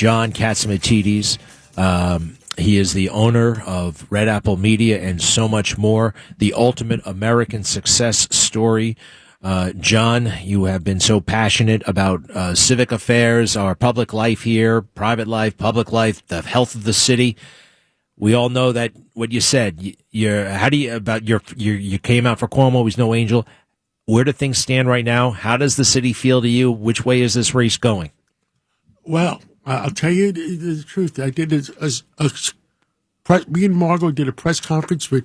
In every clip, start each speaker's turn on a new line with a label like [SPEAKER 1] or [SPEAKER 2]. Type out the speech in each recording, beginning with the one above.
[SPEAKER 1] John Catsimatidis. He is the owner of Red Apple Media and so much more, the ultimate American success story. John, you have been so passionate about civic affairs, our public life here, private life, public life, the health of the city. We all know that what you said. You came out for Cuomo. He's no angel. Where do things stand right now? How does the city feel to you? Which way is this race going?
[SPEAKER 2] Well, I'll tell you the truth. I did me and Margot did a press conference with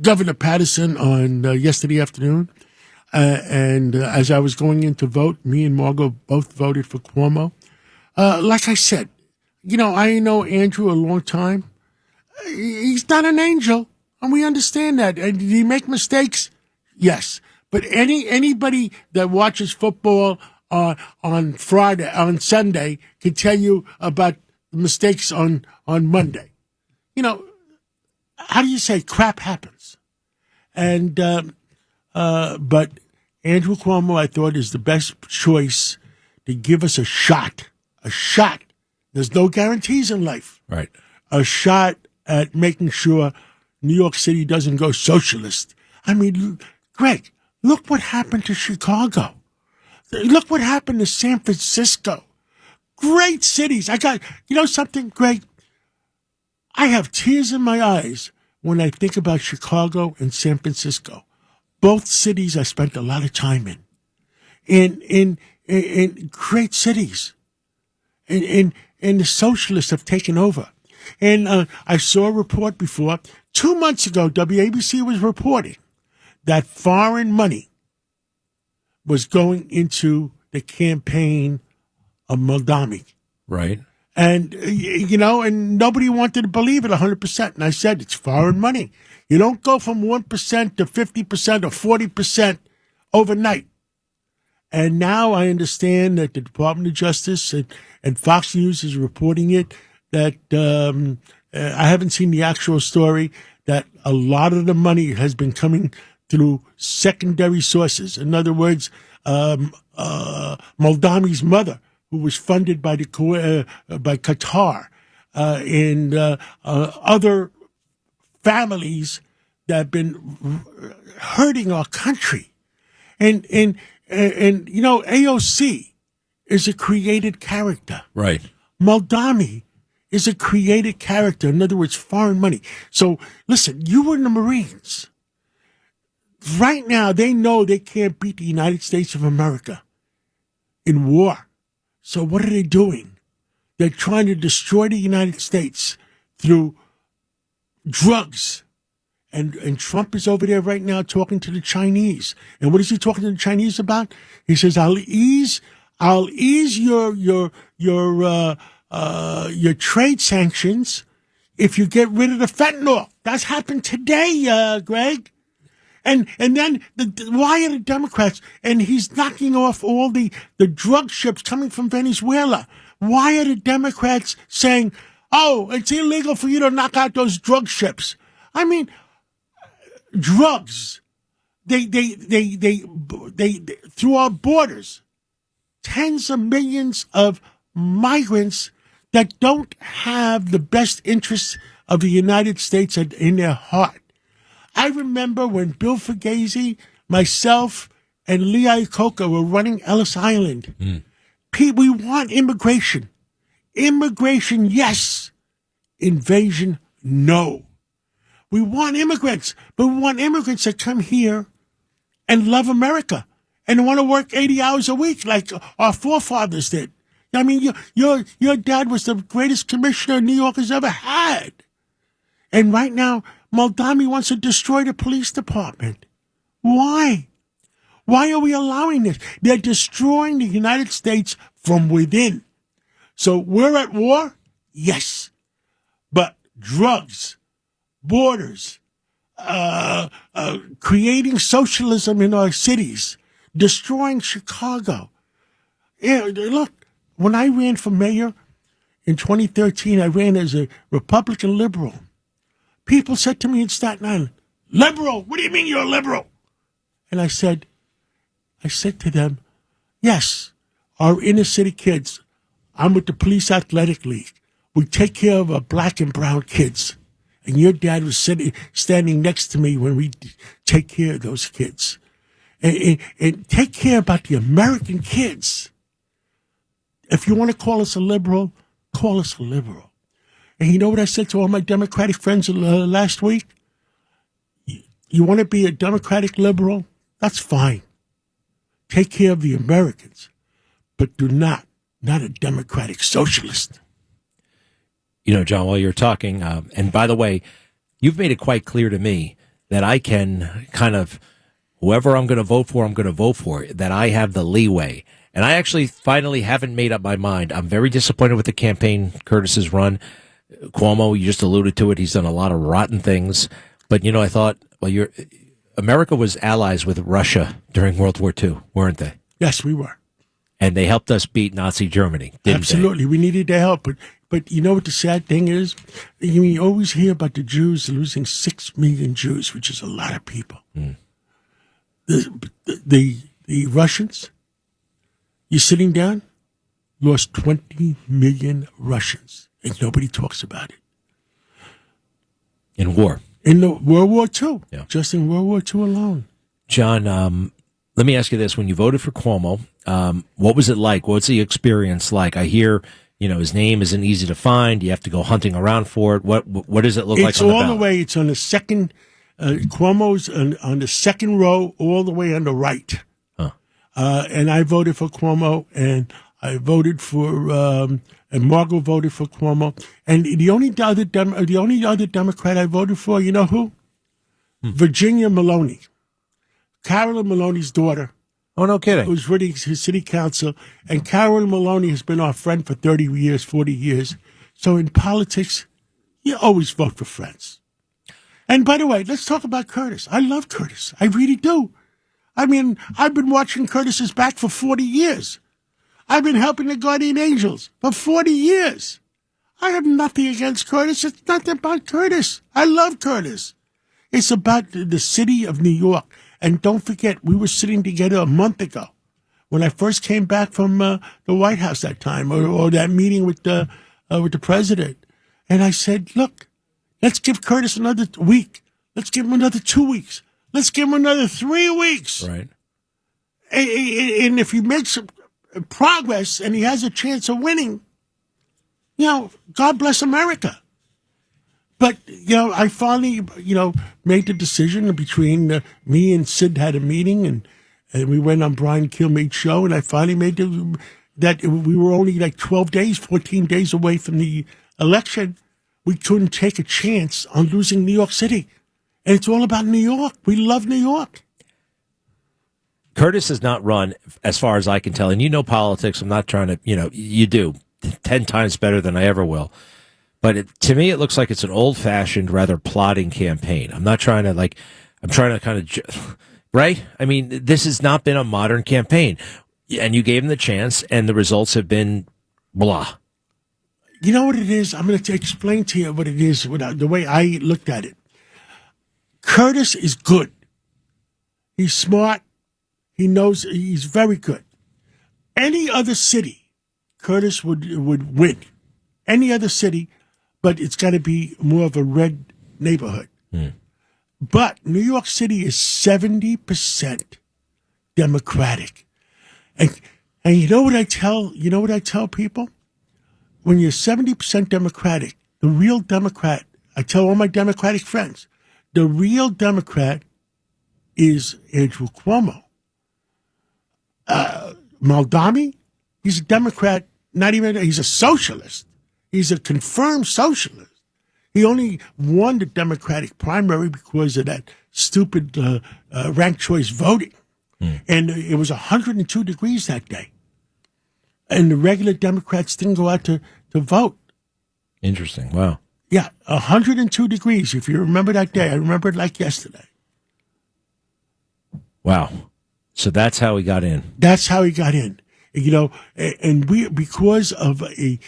[SPEAKER 2] Governor Patterson on yesterday afternoon. And as I was going in to vote, me and Margot both voted for Cuomo. Like I said, I know Andrew a long time. He's not an angel, and we understand that. And did he make mistakes? Yes. But anybody that watches football on Sunday can tell you about the mistakes on Monday. How do you say crap happens? And but Andrew Cuomo, I thought, is the best choice to give us a shot. A shot. There's no guarantees in life.
[SPEAKER 1] Right.
[SPEAKER 2] A shot at making sure New York City doesn't go socialist. I mean, Greg, look what happened to Chicago. Look what happened to San Francisco. Great cities. Something, Greg? I have tears in my eyes when I think about Chicago and San Francisco. Both cities I spent a lot of time in great cities. And the socialists have taken over. And I saw a report before. 2 months ago, WABC was reporting that foreign money was going into the campaign of Moldami.
[SPEAKER 1] Right.
[SPEAKER 2] And, and nobody wanted to believe it 100%. And I said, it's foreign money. You don't go from 1% to 50% or 40% overnight. And now I understand that the Department of Justice and Fox News is reporting it, that I haven't seen the actual story, that a lot of the money has been coming through secondary sources. In other words, Moldami's mother, who was funded by by Qatar, and other families that have been hurting our country. And AOC is a created character.
[SPEAKER 1] Right.
[SPEAKER 2] Moldami is a created character. In other words, foreign money. So, listen, you were in the Marines. Right now, they know they can't beat the United States of America in war. So what are they doing? They're trying to destroy the United States through drugs. And Trump is over there right now talking to the Chinese. And what is he talking to the Chinese about? He says, I'll ease your trade sanctions if you get rid of the fentanyl. That's happened today, Greg. And then why are the Democrats, and he's knocking off all the drug ships coming from Venezuela. Why are the Democrats saying, oh, it's illegal for you to knock out those drug ships? I mean, drugs, they through our borders, tens of millions of migrants that don't have the best interests of the United States in their heart. I remember when Bill Fugazi, myself, and Lee Iacocca were running Ellis Island. We want immigration. Immigration, yes. Invasion, no. We want immigrants, but we want immigrants that come here and love America and want to work 80 hours a week like our forefathers did. I mean, your dad was the greatest commissioner New York has ever had. And right now, Moldami wants to destroy the police department. Why? Why are we allowing this? They're destroying the United States from within. So we're at war? Yes. But drugs, borders, creating socialism in our cities, destroying Chicago. Yeah, look, when I ran for mayor in 2013, I ran as a Republican liberal. People said to me in Staten Island, liberal? What do you mean you're a liberal? And I said to them, yes, our inner city kids, I'm with the Police Athletic League. We take care of our black and brown kids. And your dad was standing next to me when we take care of those kids. And take care about the American kids. If you want to call us a liberal, call us a liberal. And you know what I said to all my Democratic friends last week? You want to be a Democratic liberal? That's fine. Take care of the Americans. But do not a Democratic socialist.
[SPEAKER 1] You know, John, while you're talking, and by the way, you've made it quite clear to me that I can kind of, whoever I'm going to vote for, I'm going to vote for, that I have the leeway. And I actually finally haven't made up my mind. I'm very disappointed with the campaign Curtis has run. Cuomo, you just alluded to it. He's done a lot of rotten things. But, you know, I thought, well, America was allies with Russia during World War II, weren't they?
[SPEAKER 2] Yes, we were.
[SPEAKER 1] And they helped us beat Nazi Germany, didn't
[SPEAKER 2] Absolutely.
[SPEAKER 1] they?
[SPEAKER 2] We needed their help. But you know what the sad thing is? You always hear about the Jews losing 6 million Jews, which is a lot of people. The Russians, you're sitting down, lost 20 million Russians, and nobody talks about it.
[SPEAKER 1] In war.
[SPEAKER 2] In the World War II.
[SPEAKER 1] Yeah.
[SPEAKER 2] Just in World War II alone.
[SPEAKER 1] John, let me ask you this. When you voted for Cuomo, what was it like? What's the experience like? I hear, you know, his name isn't easy to find. You have to go hunting around for it. What does it look like on the ballot?
[SPEAKER 2] It's all the way. It's on the second, Cuomo's on the second row, all the way on the right.
[SPEAKER 1] Huh.
[SPEAKER 2] And I voted for Cuomo, and I voted for, and Margot voted for Cuomo. And the only other Democrat I voted for, you know who? Virginia Maloney. Carolyn Maloney's daughter.
[SPEAKER 1] Oh, no kidding.
[SPEAKER 2] Who was running his city council. And Carolyn Maloney has been our friend for 30 years, 40 years. So in politics, you always vote for friends. And by the way, let's talk about Curtis. I love Curtis. I really do. I mean, I've been watching Curtis's back for 40 years. I've been helping the Guardian Angels for 40 years. I have nothing against Curtis. It's not about Curtis. I love Curtis. It's about the city of New York. And don't forget, we were sitting together a month ago when I first came back from the White House that time, or that meeting with the president. And I said, look, let's give Curtis another week. Let's give him another 2 weeks. Let's give him another 3 weeks.
[SPEAKER 1] Right.
[SPEAKER 2] And if he makes progress and he has a chance of winning, you know, God bless America. But, you know, I finally, you know, made the decision between me and Sid had a meeting, and we went on Brian Kilmeade's show, and I finally made that we were only like 12 days, 14 days away from the election. We couldn't take a chance on losing New York City. And it's all about New York. We love New York.
[SPEAKER 1] Curtis has not run, as far as I can tell, and you know politics. I'm not trying to, you know, you do 10 times better than I ever will. But to me, it looks like it's an old-fashioned, rather plodding campaign. I'm not trying to, I'm trying to kind of, right? I mean, this has not been a modern campaign. And you gave him the chance, and the results have been blah.
[SPEAKER 2] You know what it is? I'm going to explain to you what it is, the way I looked at it. Curtis is good. He's smart. He knows he's very good. Any other city, Curtis would win. Any other city, but it's got to be more of a red neighborhood. But New York City is 70% Democratic. And you know what I tell people? When you're 70% Democratic, the real Democrat, I tell all my Democratic friends, the real Democrat is Andrew Cuomo. Maldani, he's a Democrat, he's a socialist. He's a confirmed socialist. He only won the Democratic primary because of that stupid ranked choice voting. And it was 102 degrees that day. And the regular Democrats didn't go out to vote.
[SPEAKER 1] Interesting. Wow.
[SPEAKER 2] Yeah, 102 degrees. If you remember that day, I remember it like yesterday.
[SPEAKER 1] Wow. So that's how he got in.
[SPEAKER 2] That's how he got in. You know, and we, because of a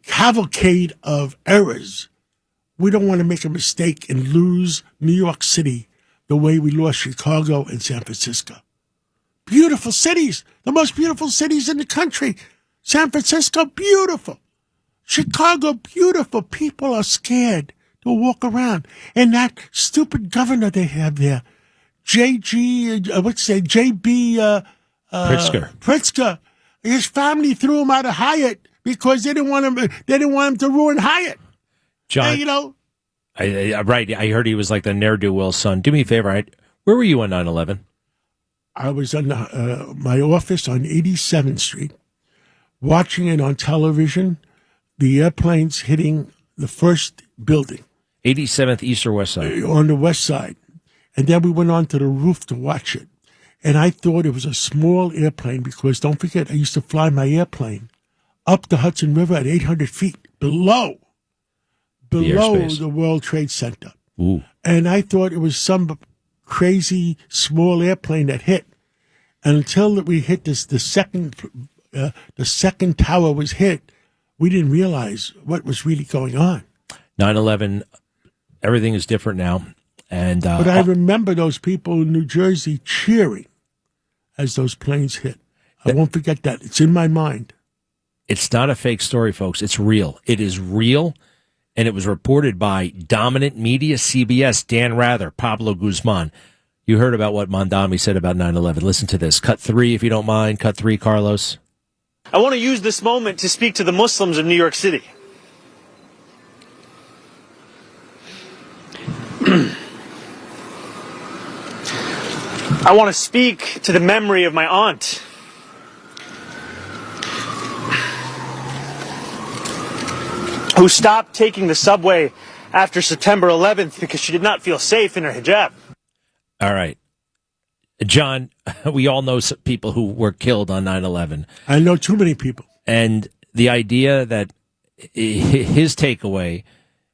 [SPEAKER 2] cavalcade of errors, we don't want to make a mistake and lose New York City the way we lost Chicago and San Francisco. beautiful cities, the most beautiful cities in the country. San Francisco, beautiful. Chicago, beautiful. People are scared to walk around. And that stupid governor they have there, JB, Pritzker. His family threw him out of Hyatt because they didn't want him. They didn't want him to ruin Hyatt.
[SPEAKER 1] John, right. I heard he was like the ne'er-do-well son. Do me a favor. Where were you on 9/11?
[SPEAKER 2] I was in my office on 87th Street, watching it on television. The airplanes hitting the first building.
[SPEAKER 1] 87th East or West Side?
[SPEAKER 2] On the west side. And then we went on to the roof to watch it. And I thought it was a small airplane because, don't forget, I used to fly my airplane up the Hudson River at 800 feet below the World Trade Center.
[SPEAKER 1] Ooh.
[SPEAKER 2] And I thought it was some crazy small airplane that hit. And until we hit the second tower was hit, we didn't realize what was really going on.
[SPEAKER 1] 9/11, everything is different now.
[SPEAKER 2] But I remember those people in New Jersey cheering as those planes hit. I won't forget that. It's in my mind.
[SPEAKER 1] It's not a fake story, folks. It's real. It is real, and it was reported by dominant media, CBS, Dan Rather, Pablo Guzman. You heard about what Mondami said about 9/11. Listen to this. Cut 3, if you don't mind. Cut 3, Carlos.
[SPEAKER 3] I want to use this moment to speak to the Muslims of New York City. I want to speak to the memory of my aunt. Who stopped taking the subway after September 11th because she did not feel safe in her hijab.
[SPEAKER 1] All right. John, we all know some people who were killed on 9/11.
[SPEAKER 2] I know too many people.
[SPEAKER 1] And the idea that his takeaway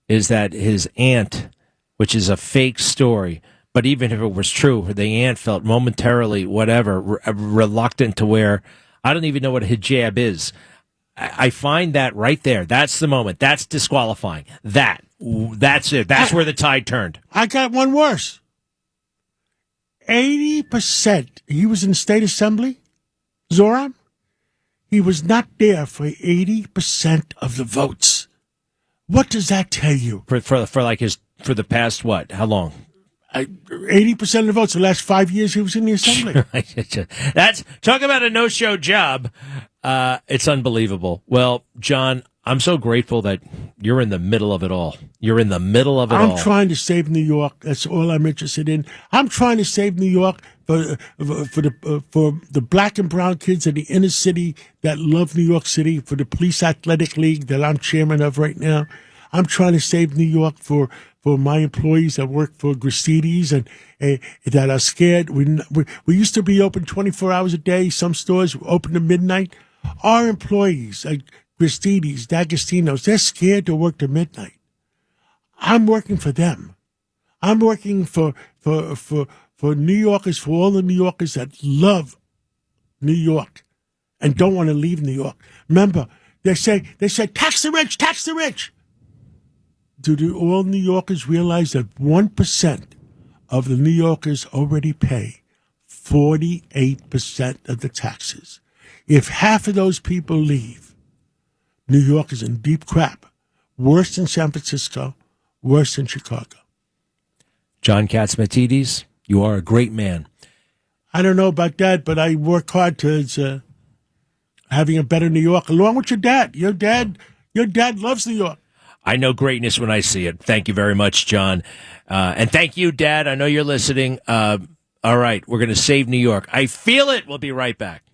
[SPEAKER 1] is that his aunt, which is a fake story, but even if it was true, the aunt felt momentarily, reluctant to wear, I don't even know what a hijab is. I find that right there. That's the moment. That's disqualifying. That's it. That's where the tide turned.
[SPEAKER 2] I got one worse. 80%. He was in the state assembly, Zoran. He was not there for 80% of the votes. What does that tell you?
[SPEAKER 1] For the past what? How long?
[SPEAKER 2] 80% of the votes. The last 5 years he was in the assembly.
[SPEAKER 1] That's talk about a no-show job. It's unbelievable. Well, John, I'm so grateful that you're in the middle of it all. You're in the middle of it all.
[SPEAKER 2] I'm trying to save New York. That's all I'm interested in. I'm trying to save New York for the black and brown kids in the inner city that love New York City, for the Police Athletic League that I'm chairman of right now. I'm trying to save New York for my employees that work for Catsimatidis and that are scared. We used to be open 24 hours a day. Some stores were open to midnight. Our employees, like Catsimatidis, D'Agostino's, they're scared to work to midnight. I'm working for them. I'm working for New Yorkers, for all the New Yorkers that love New York and don't want to leave New York. Remember, they say tax the rich, tax the rich. Do all New Yorkers realize that 1% of the New Yorkers already pay 48% of the taxes? If half of those people leave, New York is in deep crap. Worse than San Francisco, worse than Chicago.
[SPEAKER 1] John Catsimatidis, you are a great man.
[SPEAKER 2] I don't know about that, but I work hard towards having a better New York, along with your dad. Your dad loves New York.
[SPEAKER 1] I know greatness when I see it. Thank you very much, John. And thank you, Dad. I know you're listening. All right, we're going to save New York. I feel it. We'll be right back.